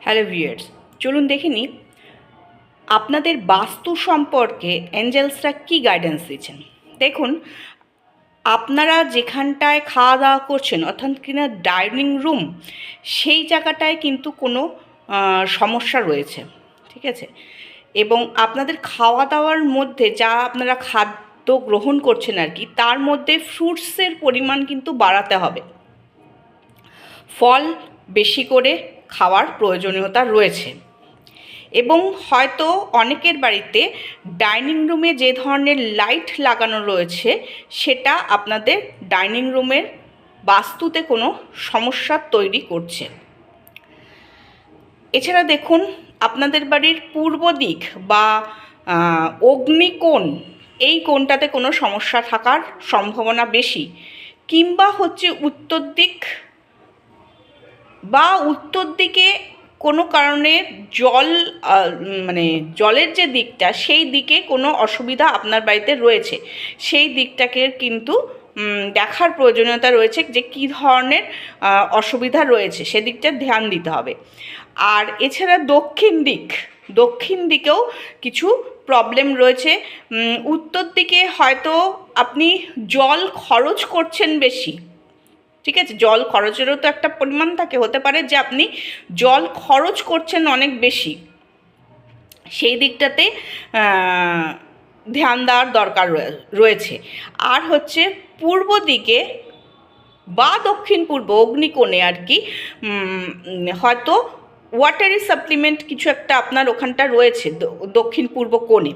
Hello viewers, চলুন দেখে নিই আপনাদের বাস্তু সম্পর্কে অ্যাঞ্জেলসরা কী গাইডেন্স দিচ্ছেন। দেখুন, আপনারা যেখানটায় খাওয়া দাওয়া করছেন অর্থাৎ কিনা ডাইনিং রুম, সেই জায়গাটায় কিন্তু কোনো সমস্যা রয়েছে, ঠিক আছে। এবং আপনাদের খাওয়া দাওয়ার মধ্যে যা আপনারা খাদ্য গ্রহণ করছেন আর কি, তার মধ্যে ফ্রুটসের পরিমাণ কিন্তু বাড়াতে হবে। ফল বেশি করে খাওয়ার প্রয়োজনীয়তা রয়েছে। এবং হয়তো অনেকের বাড়িতে ডাইনিং রুমে যে ধরনের লাইট লাগানো রয়েছে সেটা আপনাদের ডাইনিং রুমের বাস্তুতে কোনো সমস্যা তৈরি করছে। এছাড়া দেখুন, আপনাদের বাড়ির পূর্ব দিক বা অগ্নিকোণ, এই কোণটাতে কোনো সমস্যা থাকার সম্ভাবনা বেশি, কিংবা হচ্ছে উত্তর দিক বা উত্তর দিকে কোনো কারণে জল জলের যে দিকটা, সেই দিকে কোনো অসুবিধা আপনার বাড়িতে রয়েছে। সেই দিকটাকে কিন্তু দেখার প্রয়োজনীয়তা রয়েছে যে কী ধরনের অসুবিধা রয়েছে, সেদিকটা ধ্যান দিতে হবে। আর এছাড়া দক্ষিণ দিকেও কিছু প্রবলেম রয়েছে। উত্তর দিকে হয়তো আপনি জল খরচ করছেন বেশি, ঠিক আছে। জল খরচেরও তো একটা পরিমাণ থাকে, হতে পারে যে আপনি জল খরচ করছেন অনেক বেশি, সেই দিকটাতে ধ্যান দেওয়ার দরকার রয়েছে। আর হচ্ছে পূর্ব দিকে বা দক্ষিণ পূর্ব অগ্নিকোণে আর কি, হয়তো ওয়াটারি সাপ্লিমেন্ট কিছু একটা আপনার ওখানটা রয়েছে দক্ষিণ পূর্ব কোণে,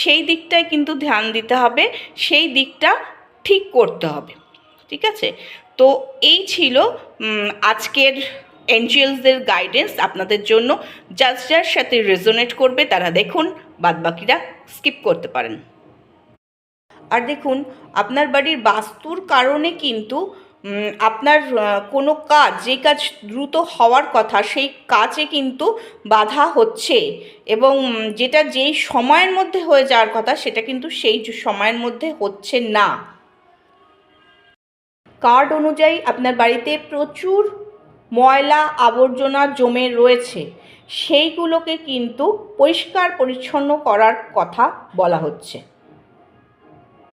সেই দিকটায় কিন্তু ধ্যান দিতে হবে, সেই দিকটা ঠিক করতে হবে, ঠিক আছে। তো এই ছিল আজকের এঞ্জেলসদের গাইডেন্স আপনাদের জন্য। যার সাথে রেজোনেট করবে তারা দেখুন, বাদবাকিরা স্কিপ করতে পারেন। আর দেখুন, আপনার বাড়ির বাস্তুর কারণে কিন্তু আপনার কোনো কাজ, যে কাজ দ্রুত হওয়ার কথা, সেই কাজে কিন্তু বাধা হচ্ছে, এবং যেটা যেই সময়ের মধ্যে হয়ে যাওয়ার কথা সেটা কিন্তু সেই সময়ের মধ্যে হচ্ছে না। কার্ড অনুযায়ী আপনার বাড়িতে প্রচুর ময়লা আবর্জনা জমে রয়েছে, সেইগুলোকে কিন্তু পরিষ্কার পরিচ্ছন্ন করার কথা বলা হচ্ছে।